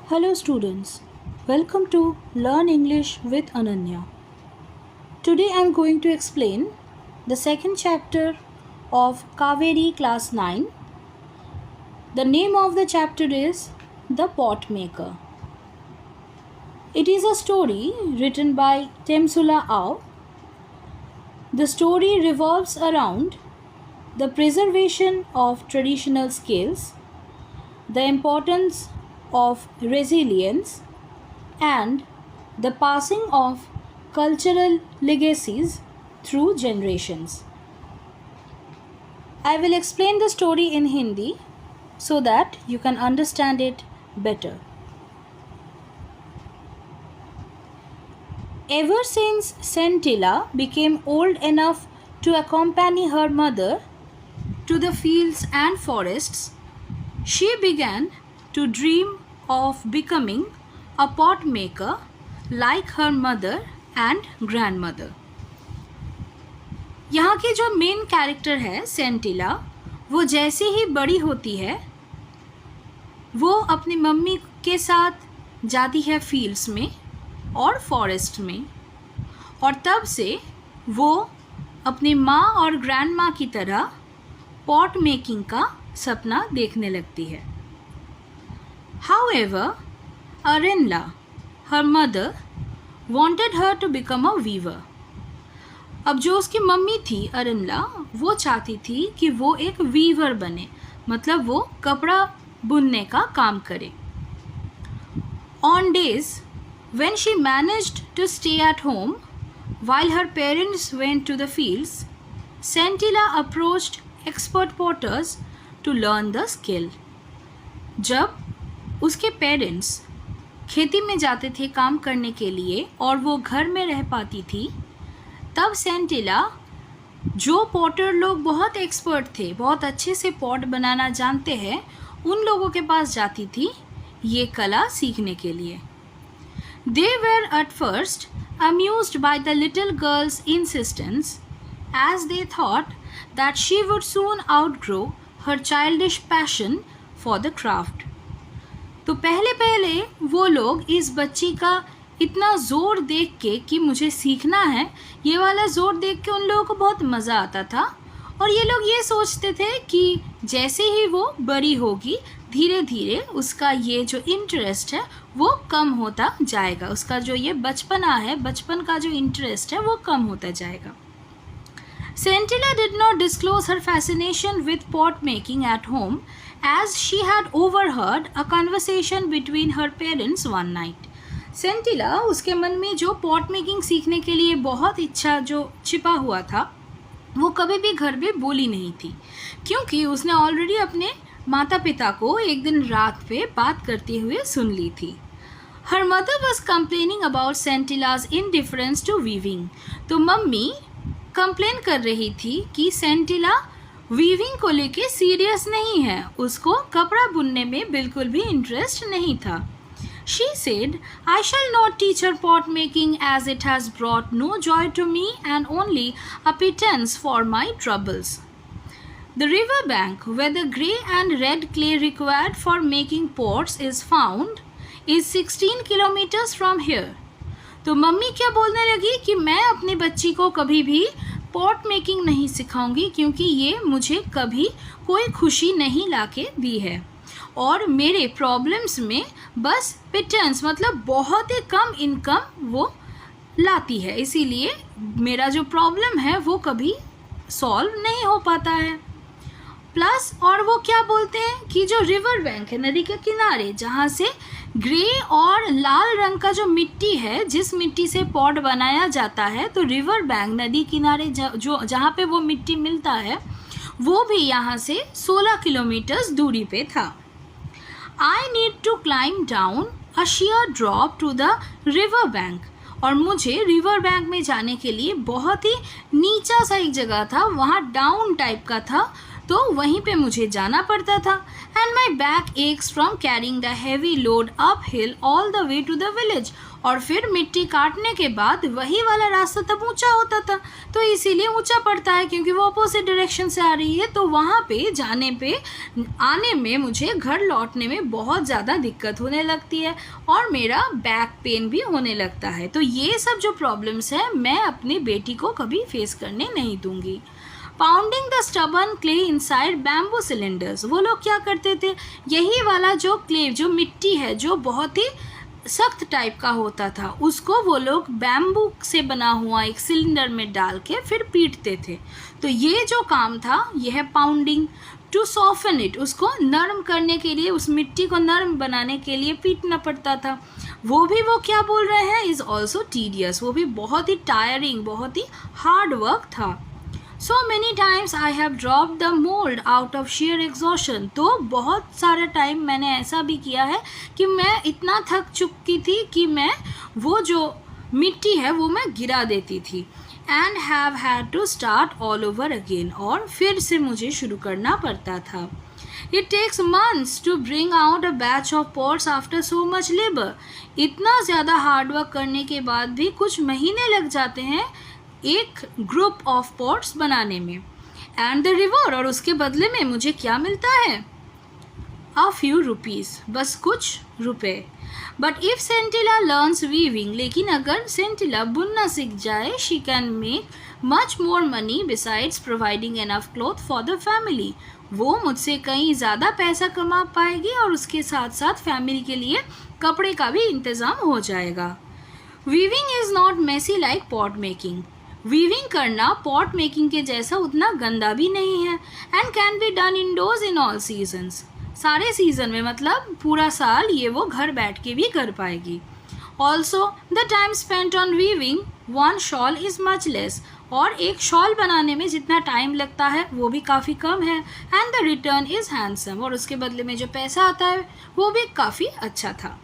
Hello students, welcome to Learn English with Ananya. Today I am going to explain the second chapter of Kaveri class 9. The name of the chapter is The Pot Maker. It is a story written by Temsula Au. The story revolves around the preservation of traditional skills, the importance of resilience, and the passing of cultural legacies through generations. I will explain the story in Hindi so that you can understand it better. Ever since Scintilla became old enough to accompany her mother to the fields and forests, she began to dream of becoming a pot maker like her mother and grandmother. यहाँ की जो main character है सेंटिला, वो जैसे ही बड़ी होती है वो अपनी मम्मी के साथ जाती है फील्ड्स में और फॉरेस्ट में, और तब से वो अपनी माँ और ग्रैंड माँ की तरह पॉट मेकिंग का सपना देखने लगती है. However, Arinla, her mother, wanted her to become a weaver. अब जो उसकी मम्मी थी अरिनला, वो चाहती थी कि वो एक वीवर बने, मतलब वो कपड़ा बुनने का काम करे. On days when she managed to stay at home while her parents went to the fields, Scintilla approached expert potters to learn the skill. जब उसके पेरेंट्स खेती में जाते थे काम करने के लिए और वो घर में रह पाती थी, तब सेंटिला, जो पॉटर लोग बहुत एक्सपर्ट थे, बहुत अच्छे से पॉट बनाना जानते हैं, उन लोगों के पास जाती थी ये कला सीखने के लिए. They were at first amused by the little girl's insistence, as they thought that she would soon outgrow her childish passion for the craft. तो पहले वो लोग इस बच्ची का इतना ज़ोर देख के कि मुझे सीखना है, ये वाला ज़ोर देख के उन लोगों को बहुत मज़ा आता था, और ये लोग ये सोचते थे कि जैसे ही वो बड़ी होगी धीरे धीरे उसका ये जो इंटरेस्ट है वो कम होता जाएगा, उसका जो ये बचपना है, बचपन का जो इंटरेस्ट है वो कम होता जाएगा. Scintilla did not disclose her fascination with pot making at home, as she had overheard a conversation between her parents one night. Scintilla, उसके मन में जो पॉट मेकिंग सीखने के लिए बहुत इच्छा जो छिपा हुआ था, वो कभी भी घर में बोली नहीं थी, क्योंकि उसने ऑलरेडी अपने माता पिता को एक दिन रात पे बात करते हुए सुन ली थी. Her mother was complaining about Scintilla's indifference to weaving. तो मम्मी कंप्लेन कर रही थी कि सेंटिला वीविंग को लेके सीरियस नहीं है, उसको कपड़ा बुनने में बिल्कुल भी इंटरेस्ट नहीं था. She said, I shall not teach her pot making as it has brought no joy to me and only a pittance for my troubles. The river bank where the grey and red clay required for making pots is found is 16 kilometers from here. तो mummy क्या बोलने लगी कि मैं अपनी बच्ची को कभी भी पॉट मेकिंग नहीं सिखाऊंगी, क्योंकि ये मुझे कभी कोई खुशी नहीं लाके दी है, और मेरे प्रॉब्लम्स में बस पिटन्स मतलब बहुत ही कम इनकम वो लाती है, इसीलिए मेरा जो प्रॉब्लम है वो कभी सॉल्व नहीं हो पाता है. प्लस और वो क्या बोलते हैं कि जो रिवर बैंक है, नदी के किनारे, जहाँ से ग्रे और लाल रंग का जो मिट्टी है, जिस मिट्टी से पॉट बनाया जाता है, तो रिवर बैंक नदी किनारे जो जहाँ पे वो मिट्टी मिलता है वो भी यहाँ से 16 किलोमीटर्स दूरी पे था. I need to climb down a sheer drop to the river bank, और मुझे रिवर बैंक में जाने के लिए बहुत ही नीचा सा एक जगह था, वहाँ डाउन टाइप का था, तो वहीं पे मुझे जाना पड़ता था। And my back aches from carrying the heavy load up hill all the way to the village. और फिर मिट्टी काटने के बाद वही वाला रास्ता तब ऊंचा होता था, तो इसीलिए ऊंचा पड़ता है क्योंकि वो अपोजिट डायरेक्शन से आ रही है। तो वहाँ पे जाने पे आने में मुझे घर लौटने में बहुत ज़्यादा दिक्कत होने लगती है और मेरा बैक पेन भी होने लगता है। तो ये सब जो प्रॉब्लम्स है मैं अपनी बेटी को कभी फेस करने नहीं दूंगी। Pounding the stubborn clay inside bamboo cylinders, वो लोग क्या करते थे, यही वाला जो क्ले जो मिट्टी है जो बहुत ही सख्त टाइप का होता था, उसको वो लोग बैम्बू से बना हुआ एक सिलेंडर में डाल के फिर पीटते थे। तो ये जो काम था ये है पाउंडिंग। टू सॉफ्टन इट, उसको नरम करने के लिए, उस मिट्टी को नरम बनाने के लिए पीटना पड़ता था। वो क्या बोल रहे हैं, इज़ ऑल्सो टीडियस, वो भी बहुत ही टायरिंग, बहुत ही हार्ड वर्क था। So many times I have dropped the mold out of sheer exhaustion, तो बहुत सारा टाइम मैंने ऐसा भी किया है कि मैं इतना थक चुकी थी कि मैं वो जो मिट्टी है वो मैं गिरा देती थी। And have had to start all over again, और फिर से मुझे शुरू करना पड़ता था। It takes months to bring out a batch of pots after so much labor, इतना ज़्यादा हार्ड वर्क करने के बाद भी कुछ महीने लग जाते हैं एक ग्रुप ऑफ पॉट्स बनाने में। एंड द रिवॉर्ड, और उसके बदले में मुझे क्या मिलता है, अ फ्यू रुपीज़, बस कुछ रुपए। बट इफ़ सेंटिला लर्न्स वीविंग, लेकिन अगर सेंटिला बुनना सीख जाए, she can make much more money besides providing enough cloth for the family, वो मुझसे कहीं ज़्यादा पैसा कमा पाएगी और उसके साथ साथ फैमिली के लिए कपड़े का भी इंतज़ाम हो जाएगा। Weaving is not messy like pot making, weaving करना पॉट मेकिंग के जैसा उतना गंदा भी नहीं है। And can be done indoors in all seasons, सारे सीज़न में, मतलब पूरा साल ये वो घर बैठ के भी कर पाएगी। Also the time spent on weaving one shawl is much less, और एक शॉल बनाने में जितना टाइम लगता है वो भी काफ़ी कम है। And the return is handsome, और उसके बदले में जो पैसा आता है वो भी काफ़ी अच्छा था।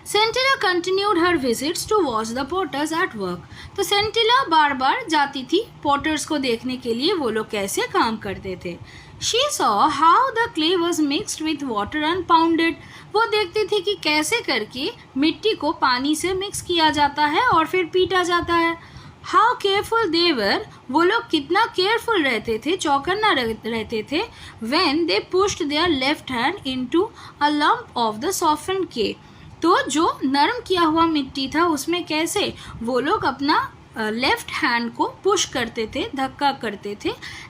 Sentila continued her visits to watch the potters at work, तो सेंटिला बार बार जाती थी पोटर्स को देखने के लिए वो लोग कैसे काम करते थे। She saw how the clay was mixed with water and pounded, वो देखती थी कि कैसे करके मिट्टी को पानी से मिक्स किया जाता है और फिर पीटा जाता है। हाउ केयरफुल दे वर, वो लोग कितना केयरफुल रहते थे, चौकन्ना रहते थे। When they pushed their left hand into a lump of the softened clay, तो जो नरम किया हुआ मिट्टी था उसमें कैसे वो लोग अपना लेफ्ट हैंड को पुश करते थे, धक्का करते थे।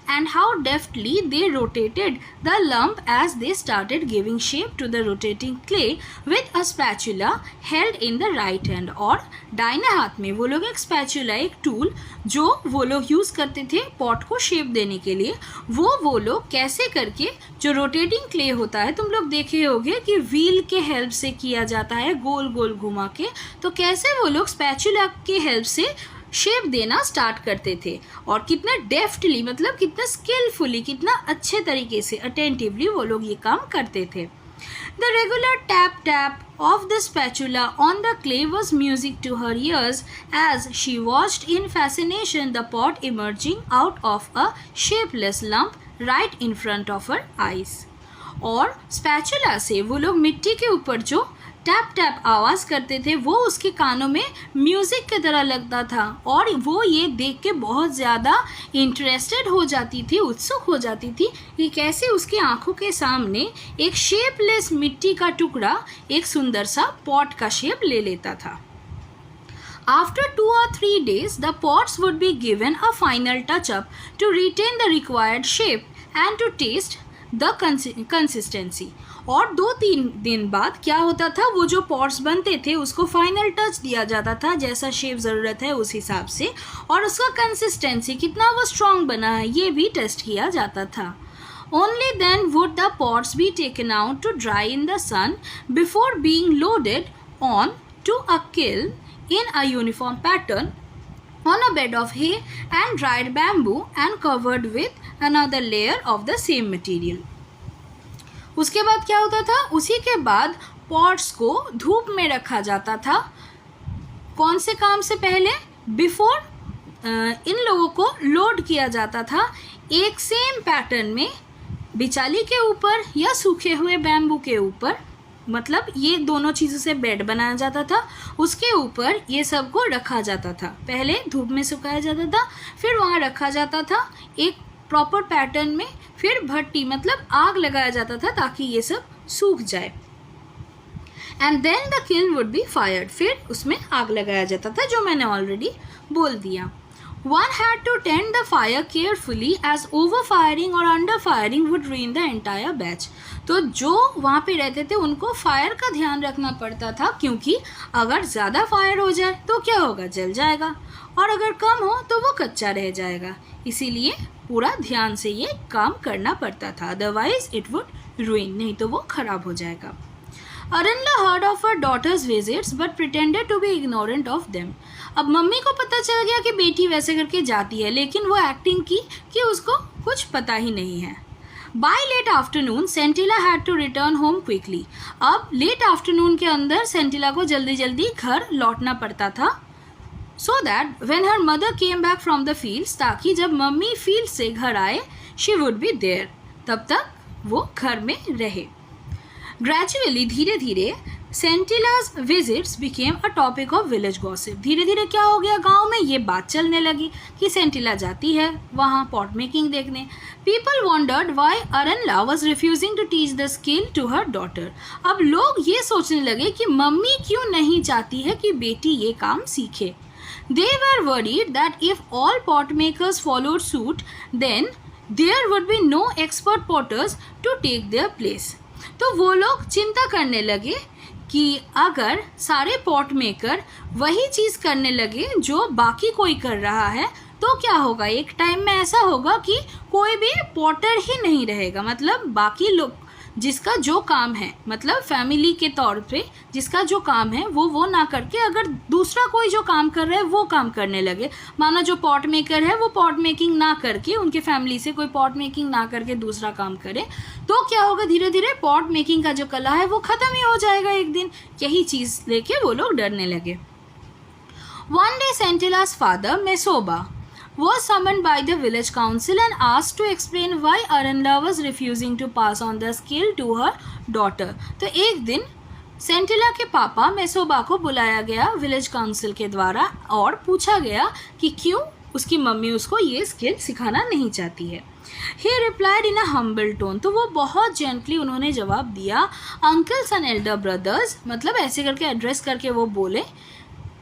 And how deftly they rotated the lump as they started giving shape to the rotating clay with a spatula held in the right hand, और दाहिने हाथ में वो लोग एक स्पैचुला, एक टूल जो वो लोग यूज़ करते थे पॉट को शेप देने के लिए, वो लोग कैसे करके, जो रोटेटिंग क्ले होता है तुम लोग देखे होंगे कि व्हील के हेल्प से किया जाता है गोल गोल घुमा के, तो कैसे वो लोग स्पैचुला के हेल्प से शेप देना स्टार्ट करते थे, और कितना डेफ्टली, मतलब कितना स्किलफुली, कितना अच्छे तरीके से, अटेंटिवली वो लोग ये काम करते थे। The regular tap tap of the spatula on the clay was music to her ears as she watched in fascination the pot emerging out of a shapeless lump right in front of her eyes. और spatula से वो लोग मिट्टी के ऊपर जो tap tap आवाज़ करते थे वो उसके कानों में म्यूज़िक की तरह लगता था, और वो ये देख के बहुत ज़्यादा इंटरेस्टेड हो जाती थी, उत्सुक हो जाती थी कि कैसे उसकी आंखों के सामने एक शेपलेस मिट्टी का टुकड़ा एक सुंदर सा पॉट का शेप ले लेता था। After 2 or 3 days, the pots would be given a final touch-up to retain the required shape and to taste the consistency. और 2-3 दिन बाद क्या होता था, वो जो पॉट्स बनते थे उसको फाइनल टच दिया जाता था, जैसा शेप ज़रूरत है उस हिसाब से, और उसका कंसिस्टेंसी कितना वो स्ट्रॉन्ग बना है ये भी टेस्ट किया जाता था। Only then would the pots be taken out to dry in the sun before being loaded on to a kiln in a uniform pattern on a bed of hay and dried bamboo and covered with another layer of the same material. उसके बाद क्या होता था, उसी के बाद pots को धूप में रखा जाता था। कौन से काम से पहले, बिफोर इन लोगों को लोड किया जाता था एक सेम पैटर्न में बिचाली के ऊपर या सूखे हुए बैम्बू के ऊपर, मतलब ये दोनों चीज़ों से बेड बनाया जाता था, उसके ऊपर ये सब को रखा जाता था। पहले धूप में सुखाया जाता था, फिर वहाँ रखा जाता था एक प्रॉपर पैटर्न में, फिर भट्टी मतलब आग लगाया जाता था ताकि ये सब सूख जाए। And then the kiln would be fired, फिर उसमें आग लगाया जाता था, जो मैंने ऑलरेडी बोल दिया। One had to tend the fire carefully as overfiring or underfiring would ruin the entire batch. तो जो वहाँ पे रहते थे उनको फायर का ध्यान रखना पड़ता था, क्योंकि अगर ज़्यादा फायर हो जाए तो क्या होगा, जल जाएगा, और अगर कम हो तो वो कच्चा रह जाएगा। इसीलिए पूरा ध्यान से ये काम करना पड़ता था, अदरवाइज इट वुड ruin, नहीं तो वो खराब हो जाएगा। अरनला heard of her daughter's visits but pretended to be ignorant of them. अब मम्मी को पता चल गया कि बेटी वैसे करके जाती है, लेकिन वो एक्टिंग की कि उसको कुछ पता ही नहीं है। By late afternoon, Scintilla had to return home quickly. अब लेट आफ्टरनून के अंदर सेंटिला को जल्दी जल्दी घर लौटना पड़ता था, so that when her mother came back from the fields, ताकि जब मम्मी फील्ड से घर आए, she would be there, तब तक वो घर में रहे। Gradually, धीरे धीरे सेंटिला's visits became a topic of village gossip. धीरे धीरे क्या हो गया, गांव में ये बात चलने लगी कि सेंटिला जाती है वहाँ पॉट मेकिंग देखने। People wondered why Aranla was refusing to teach the skill to her daughter. अब लोग ये सोचने लगे कि मम्मी क्यों नहीं चाहती है कि बेटी ये काम सीखे। They were worried that if all pot makers followed suit, then there would be no expert potters to take their place. तो वो लोग चिंता करने लगे कि अगर सारे पॉट मेकर वही चीज़ करने लगे जो बाकी कोई कर रहा है, तो क्या होगा, एक टाइम में ऐसा होगा कि कोई भी पॉटर ही नहीं रहेगा। मतलब बाकी लोग जिसका जो काम है, मतलब फैमिली के तौर पे जिसका जो काम है वो ना करके अगर दूसरा कोई जो काम कर रहा है वो काम करने लगे, मानो जो पॉट मेकर है वो पॉट मेकिंग ना करके, उनके फैमिली से कोई पॉट मेकिंग ना करके दूसरा काम करे, तो क्या होगा, धीरे धीरे पॉट मेकिंग का जो कला है वो ख़त्म ही हो जाएगा एक दिन। यही चीज़ लेके वो लोग डरने लगे। One day Scintilla''s father, Mesoba, was summoned by the village council and asked to explain why Aranla was refusing to pass on the skill to her daughter. तो एक दिन सेंटिला के पापा मेसोबा को बुलाया गया विलेज काउंसिल के द्वारा और पूछा गया कि क्यों उसकी मम्मी उसको ये स्किल सिखाना नहीं चाहती है। He replied in a humble tone, तो वो बहुत जेंटली उन्होंने जवाब दिया, अंकल्स एंड एल्डर ब्रदर्स, मतलब ऐसे करके एड्रेस करके वो बोले,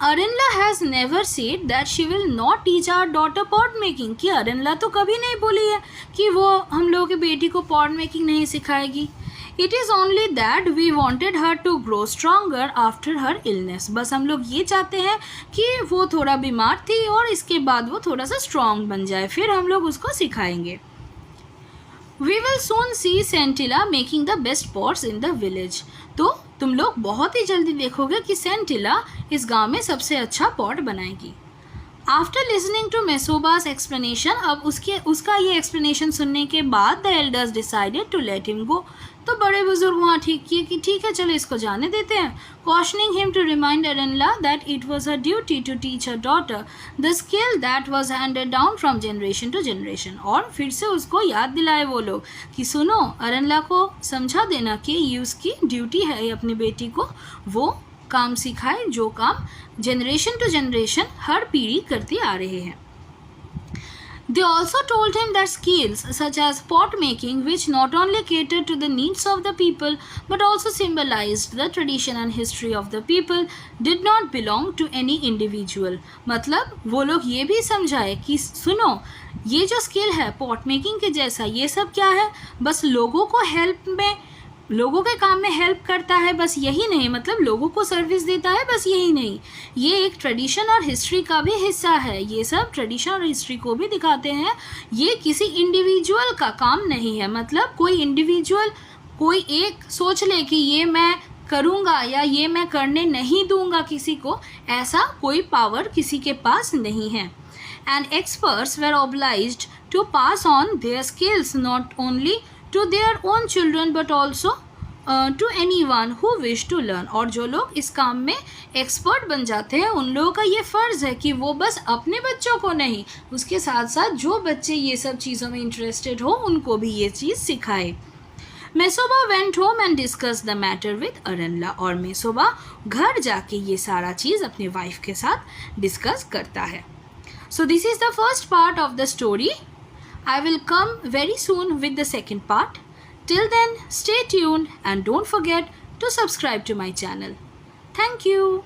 Aranla has never said that she will not teach our daughter pot making, कि अरनला तो कभी नहीं बोली है कि वो हम लोगों की बेटी को पॉट मेकिंग नहीं सिखाएगी। It is only that we wanted her to grow stronger after her illness. बस हम लोग ये चाहते हैं कि वो थोड़ा बीमार थी और इसके बाद वो थोड़ा सा स्ट्रॉन्ग बन जाए, फिर हम लोग उसको सिखाएंगे। We will soon see Scintilla making the best pots in the village. तो तुम लोग बहुत ही जल्दी देखोगे कि सेंटिला इस गांव में सबसे अच्छा पॉट बनाएगी। After listening to Mesoba's explanation, अब उसका ये एक्सप्लेनेशन सुनने के बाद the elders decided to let him go, तो बड़े बुजुर्ग वहाँ ठीक किए कि ठीक है चलो इसको जाने देते हैं। Cautioning him to remind Arenla that it was her duty to teach her daughter the skill that was handed down from generation to generation, और फिर से उसको याद दिलाए वो लोग कि सुनो, अरनला को समझा देना कि ये उसकी ड्यूटी है अपनी बेटी को वो काम सिखाए जो काम जनरेशन टू जनरेशन हर पीढ़ी करती आ रहे हैं। They also told him that skills such as pot making, which not only catered to the needs of the people but also symbolized the tradition and history of the people, did not belong to any individual. मतलब वो लोग ये भी समझाए कि सुनो, ये जो स्किल है पॉट मेकिंग के जैसा, ये सब क्या है, बस लोगों को हेल्प में, लोगों के काम में हेल्प करता है, बस यही नहीं, मतलब लोगों को सर्विस देता है, बस यही नहीं, ये एक ट्रेडिशन और हिस्ट्री का भी हिस्सा है। ये सब ट्रेडिशन और हिस्ट्री को भी दिखाते हैं। ये किसी इंडिविजुअल का काम नहीं है, मतलब कोई इंडिविजुअल कोई एक सोच ले कि ये मैं करूँगा या ये मैं करने नहीं दूंगा किसी को, ऐसा कोई पावर किसी के पास नहीं है। And experts were obliged to pass on their skills not only to their own children but also to anyone who wish to learn. और जो लोग इस काम में एक्सपर्ट बन जाते हैं उन लोगों का ये फ़र्ज़ है कि वो बस अपने बच्चों को नहीं, उसके साथ साथ जो बच्चे ये सब चीज़ों में इंटरेस्टेड हो उनको भी ये चीज़ सिखाए। Mesoba went home and discuss the matter with Arenla. और मेसोबा घर जाके ये सारा चीज़ अपने वाइफ के साथ डिस्कस करता है। So this is the first part of the story. I will come very soon with the second part. Till then, stay tuned and don't forget to subscribe to my channel. Thank you.